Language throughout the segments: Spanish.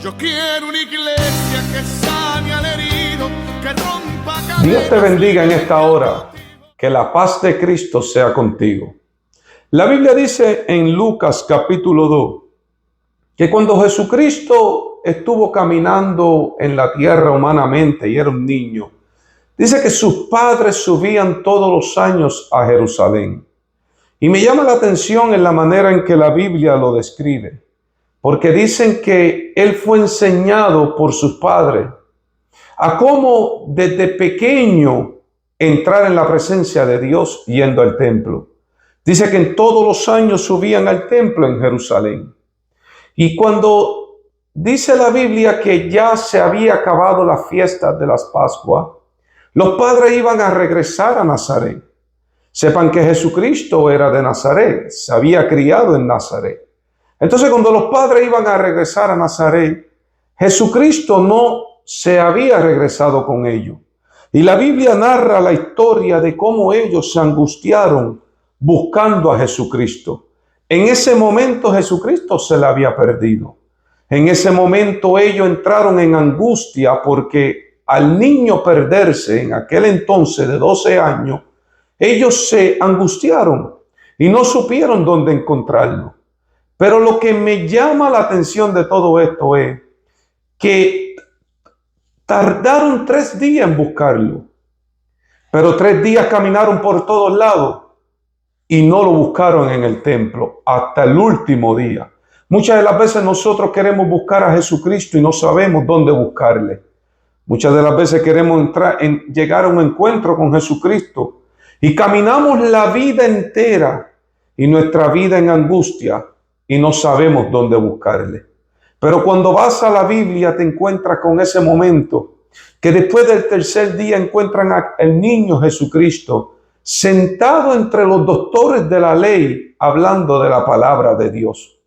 Yo quiero una iglesia que sane al herido, que rompa cadenas. Dios te bendiga en esta hora. Que la paz de Cristo sea contigo. La Biblia dice en Lucas capítulo 2 que cuando Jesucristo estuvo caminando en la tierra humanamente y era un niño, dice que sus padres subían todos los años a Jerusalén. Y me llama la atención en la manera en que la Biblia lo describe, porque dicen que él fue enseñado por sus padres a cómo desde pequeño entrar en la presencia de Dios yendo al templo. Dice que en todos los años subían al templo en Jerusalén. Y cuando dice la Biblia que ya se había acabado la fiesta de las Pascuas, los padres iban a regresar a Nazaret. Sepan que Jesucristo era de Nazaret, se había criado en Nazaret. Entonces cuando los padres iban a regresar a Nazaret, Jesucristo no se había regresado con ellos. Y la Biblia narra la historia de cómo ellos se angustiaron buscando a Jesucristo. En ese momento Jesucristo se le había perdido. En ese momento ellos entraron en angustia porque al niño perderse en aquel entonces de 12 años, ellos se angustiaron y no supieron dónde encontrarlo. Pero lo que me llama la atención de todo esto es que tardaron 3 días en buscarlo, pero 3 días caminaron por todos lados y no lo buscaron en el templo hasta el último día. Muchas de las veces nosotros queremos buscar a Jesucristo y no sabemos dónde buscarle. Muchas de las veces queremos llegar a un encuentro con Jesucristo y caminamos la vida entera y nuestra vida en angustia y no sabemos dónde buscarle. Pero cuando vas a la Biblia te encuentras con ese momento que después del 3er día encuentran al niño Jesucristo sentado entre los doctores de la ley hablando de la palabra de Dios,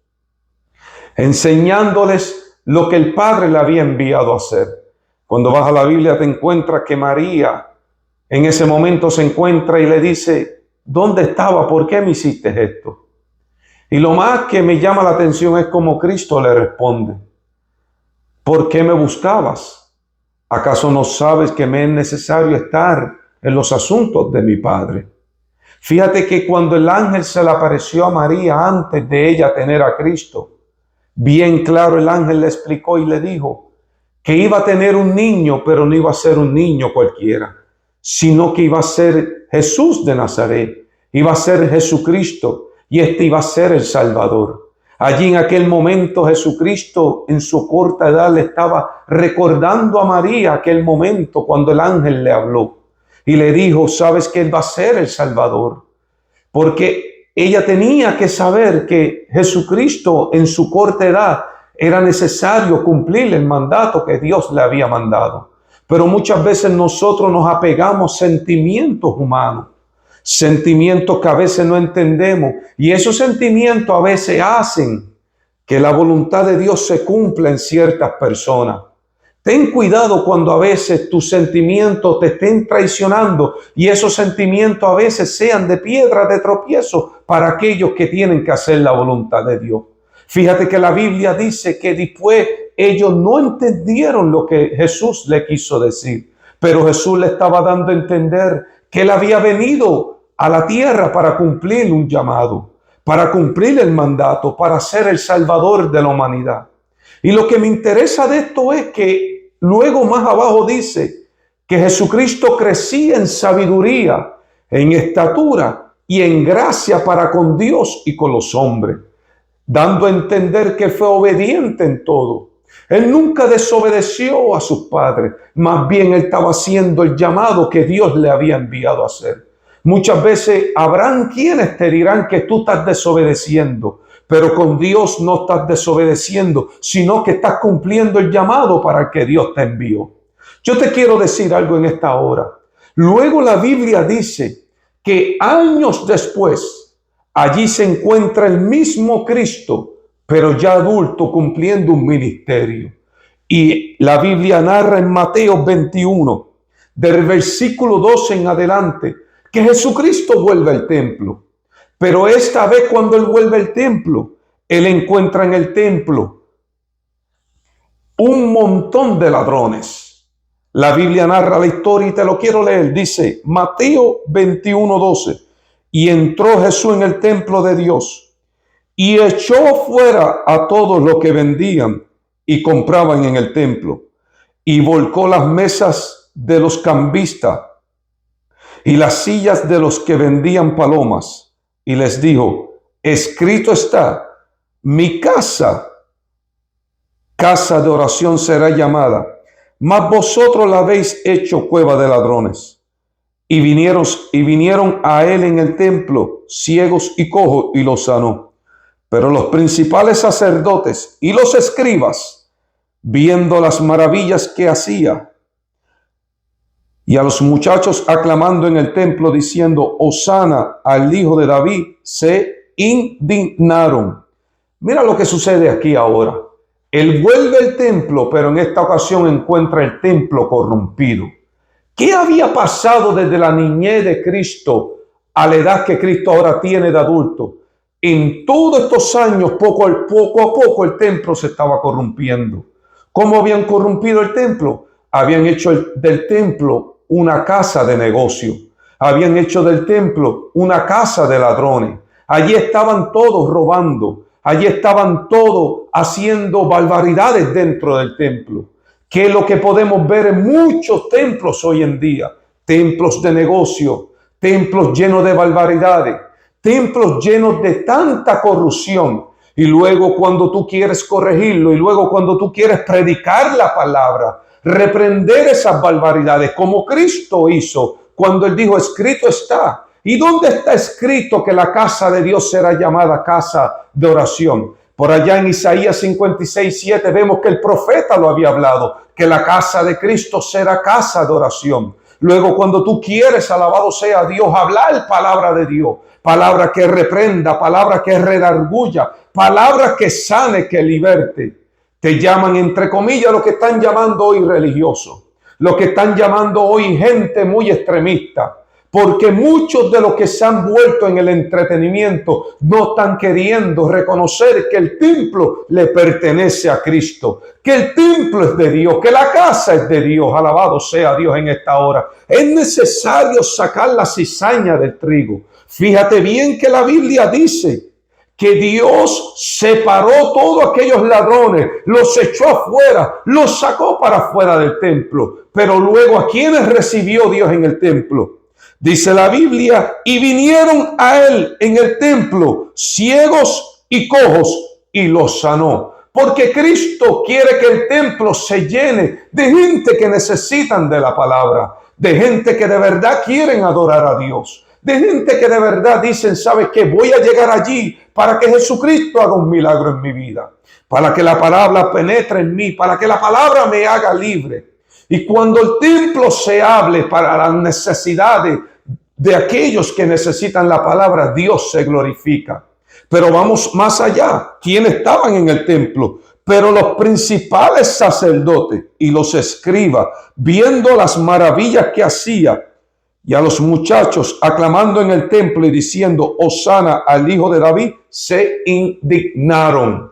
enseñándoles lo que el Padre le había enviado a hacer. Cuando vas a la Biblia te encuentras que María en ese momento se encuentra y le dice: ¿dónde estaba? ¿Por qué me hiciste esto? Y lo más que me llama la atención es cómo Cristo le responde: ¿por qué me buscabas? ¿Acaso no sabes que me es necesario estar en los asuntos de mi Padre? Fíjate que cuando el ángel se le apareció a María antes de ella tener a Cristo, bien claro el ángel le explicó y le dijo que iba a tener un niño, pero no iba a ser un niño cualquiera, sino que iba a ser Jesús de Nazaret, iba a ser Jesucristo. Y este iba a ser el Salvador. Allí en aquel momento Jesucristo en su corta edad le estaba recordando a María aquel momento cuando el ángel le habló. Y le dijo: sabes que Él va a ser el Salvador. Porque ella tenía que saber que Jesucristo en su corta edad era necesario cumplir el mandato que Dios le había mandado. Pero muchas veces nosotros nos apegamos a sentimientos humanos. Sentimientos que a veces no entendemos, y esos sentimientos a veces hacen que la voluntad de Dios se cumpla en ciertas personas. Ten cuidado cuando a veces tus sentimientos te estén traicionando y esos sentimientos a veces sean de piedra de tropiezo para aquellos que tienen que hacer la voluntad de Dios. Fíjate que la Biblia dice que después ellos no entendieron lo que Jesús le quiso decir, pero Jesús le estaba dando a entender que Él había venido a la tierra para cumplir un llamado, para cumplir el mandato, para ser el Salvador de la humanidad. Y lo que me interesa de esto es que luego más abajo dice que Jesucristo crecía en sabiduría, en estatura y en gracia para con Dios y con los hombres, dando a entender que fue obediente en todo. Él nunca desobedeció a sus padres, más bien él estaba haciendo el llamado que Dios le había enviado a hacer. Muchas veces habrán quienes te dirán que tú estás desobedeciendo, pero con Dios no estás desobedeciendo, sino que estás cumpliendo el llamado para el que Dios te envió. Yo te quiero decir algo en esta hora. Luego la Biblia dice que años después, allí se encuentra el mismo Cristo, pero ya adulto, cumpliendo un ministerio. Y la Biblia narra en Mateo 21, del versículo 12 en adelante, que Jesucristo vuelve al templo. Pero esta vez cuando Él vuelve al templo, Él encuentra en el templo un montón de ladrones. La Biblia narra la historia y te lo quiero leer. Dice Mateo 21:12. Y entró Jesús en el templo de Dios y echó fuera a todos los que vendían y compraban en el templo, y volcó las mesas de los cambistas y las sillas de los que vendían palomas, y les dijo: escrito está, mi casa, casa de oración será llamada, mas vosotros la habéis hecho cueva de ladrones. Y vinieron a él en el templo ciegos y cojos, y los sanó. Pero los principales sacerdotes y los escribas, viendo las maravillas que hacía, y a los muchachos aclamando en el templo, diciendo: Hosana al Hijo de David, se indignaron. Mira lo que sucede aquí ahora. Él vuelve al templo, pero en esta ocasión encuentra el templo corrompido. ¿Qué había pasado desde la niñez de Cristo a la edad que Cristo ahora tiene de adulto? En todos estos años, poco a poco, el templo se estaba corrompiendo. ¿Cómo habían corrompido el templo? Habían hecho del templo una casa de negocio. Habían hecho del templo una casa de ladrones. Allí estaban todos robando. Allí estaban todos haciendo barbaridades dentro del templo. Que es lo que podemos ver en muchos templos hoy en día. Templos de negocio, templos llenos de barbaridades, templos llenos de tanta corrupción. Y luego cuando tú quieres corregirlo, y luego cuando tú quieres predicar la palabra, reprender esas barbaridades, como Cristo hizo cuando Él dijo: escrito está. ¿Y dónde está escrito que la casa de Dios será llamada casa de oración? Por allá en Isaías 56:7 vemos que el profeta lo había hablado, que la casa de Cristo será casa de oración. Luego, cuando tú quieres, alabado sea Dios, hablar palabra de Dios, palabra que reprenda, palabra que redarguya, palabra que sane, que liberte, te llaman, entre comillas, lo que están llamando hoy religiosos, lo que están llamando hoy gente muy extremista. Porque muchos de los que se han vuelto en el entretenimiento no están queriendo reconocer que el templo le pertenece a Cristo, que el templo es de Dios, que la casa es de Dios. Alabado sea Dios en esta hora. Es necesario sacar la cizaña del trigo. Fíjate bien que la Biblia dice que Dios separó todos aquellos ladrones, los echó afuera, los sacó para afuera del templo. Pero luego, ¿a quiénes recibió Dios en el templo? Dice la Biblia: y vinieron a él en el templo ciegos y cojos, y los sanó. Porque Cristo quiere que el templo se llene de gente que necesitan de la palabra, de gente que de verdad quieren adorar a Dios, de gente que de verdad dicen: ¿sabes qué? Voy a llegar allí para que Jesucristo haga un milagro en mi vida, para que la palabra penetre en mí, para que la palabra me haga libre. Y cuando el templo se hable para las necesidades de aquellos que necesitan la palabra, Dios se glorifica. Pero vamos más allá. ¿Quiénes estaban en el templo? Pero los principales sacerdotes y los escribas, viendo las maravillas que hacía, y a los muchachos aclamando en el templo y diciendo: Hosana al Hijo de David, se indignaron.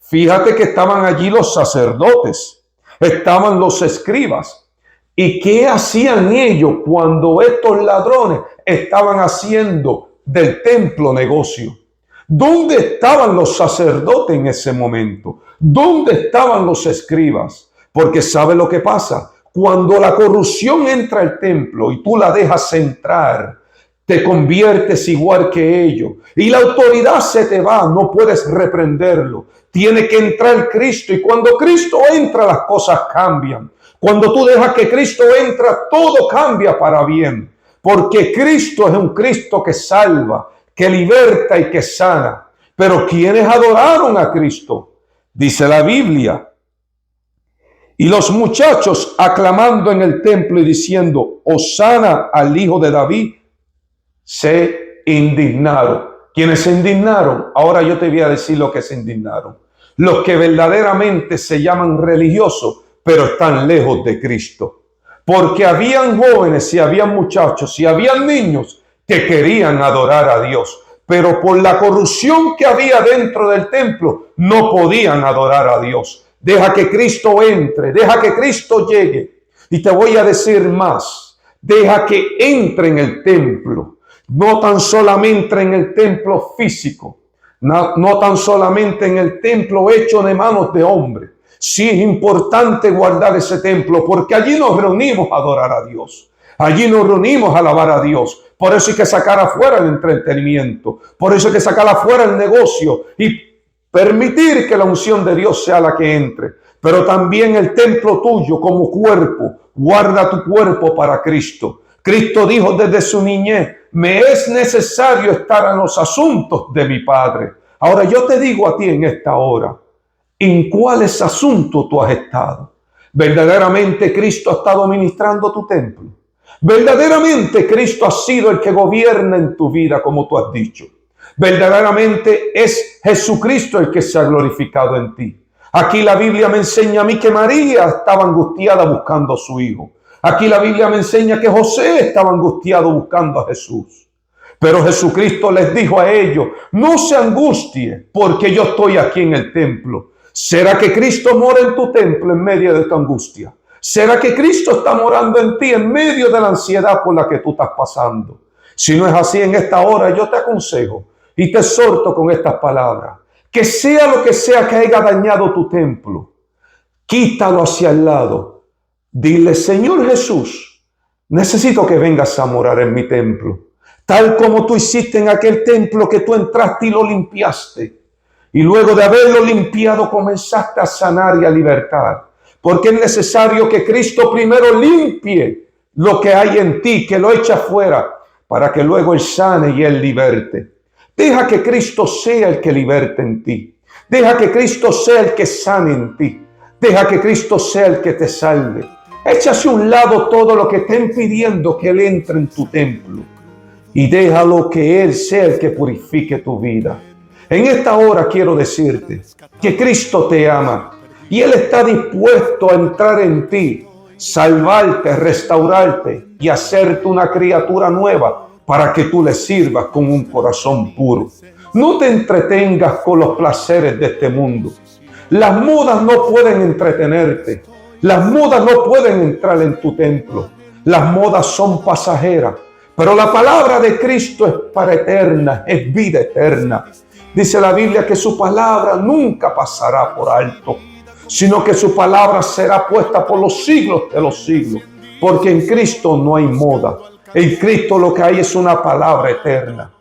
Fíjate que estaban allí los sacerdotes. Estaban los escribas. ¿Y qué hacían ellos cuando estos ladrones estaban haciendo del templo negocio? ¿Dónde estaban los sacerdotes en ese momento? ¿Dónde estaban los escribas? Porque ¿sabe lo que pasa? Cuando la corrupción entra al templo y tú la dejas entrar, te conviertes igual que ellos. Y la autoridad se te va, no puedes reprenderlo. Tiene que entrar Cristo, y cuando Cristo entra, las cosas cambian. Cuando tú dejas que Cristo entra, todo cambia para bien. Porque Cristo es un Cristo que salva, que liberta y que sana. Pero ¿quiénes adoraron a Cristo? Dice la Biblia: y los muchachos aclamando en el templo y diciendo: Hosana al Hijo de David, se indignaron. ¿Quiénes se indignaron? Ahora yo te voy a decir lo que se indignaron. Los que verdaderamente se llaman religiosos, pero están lejos de Cristo. Porque habían jóvenes y habían muchachos y habían niños que querían adorar a Dios, pero por la corrupción que había dentro del templo no podían adorar a Dios. Deja que Cristo entre, deja que Cristo llegue. Y te voy a decir más, deja que entre en el templo, no tan solamente en el templo físico, no tan solamente en el templo hecho de manos de hombre. Sí es importante guardar ese templo, porque allí nos reunimos a adorar a Dios. Allí nos reunimos a alabar a Dios. Por eso hay que sacar afuera el entretenimiento. Por eso hay que sacar afuera el negocio y permitir que la unción de Dios sea la que entre. Pero también el templo tuyo como cuerpo. Guarda tu cuerpo para Cristo. Cristo dijo desde su niñez, me es necesario estar en los asuntos de mi Padre. Ahora yo te digo a ti en esta hora, ¿en cuáles asuntos tú has estado? ¿Verdaderamente Cristo ha estado ministrando tu templo? ¿Verdaderamente Cristo ha sido el que gobierna en tu vida como tú has dicho? ¿Verdaderamente es Jesucristo el que se ha glorificado en ti? Aquí la Biblia me enseña a mí que María estaba angustiada buscando a su hijo. Aquí la Biblia me enseña que José estaba angustiado buscando a Jesús. Pero Jesucristo les dijo a ellos, no se angustie porque yo estoy aquí en el templo. ¿Será que Cristo mora en tu templo en medio de tu angustia? ¿Será que Cristo está morando en ti en medio de la ansiedad por la que tú estás pasando? Si no es así en esta hora, yo te aconsejo y te exhorto con estas palabras. Que sea lo que sea que haya dañado tu templo, quítalo hacia el lado. Dile, Señor Jesús, necesito que vengas a morar en mi templo. Tal como tú hiciste en aquel templo que tú entraste y lo limpiaste. Y luego de haberlo limpiado comenzaste a sanar y a libertar. Porque es necesario que Cristo primero limpie lo que hay en ti, que lo eche afuera, para que luego Él sane y Él liberte. Deja que Cristo sea el que liberte en ti. Deja que Cristo sea el que sane en ti. Deja que Cristo sea el que te salve. Echa hacia un lado todo lo que esté impidiendo que Él entre en tu templo. Y déjalo que Él sea el que purifique tu vida. En esta hora quiero decirte que Cristo te ama. Y Él está dispuesto a entrar en ti, salvarte, restaurarte y hacerte una criatura nueva para que tú le sirvas con un corazón puro. No te entretengas con los placeres de este mundo. Las modas no pueden entretenerte. Las modas no pueden entrar en tu templo. Las modas son pasajeras. Pero la palabra de Cristo es para eterna, es vida eterna. Dice la Biblia que su palabra nunca pasará por alto, sino que su palabra será puesta por los siglos de los siglos. Porque en Cristo no hay moda. En Cristo lo que hay es una palabra eterna.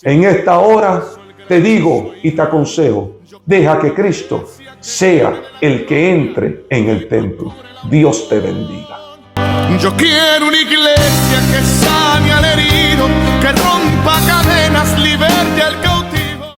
En esta hora te digo y te aconsejo, deja que Cristo sea el que entre en el templo. Dios te bendiga. Yo quiero una iglesia que sane al herido,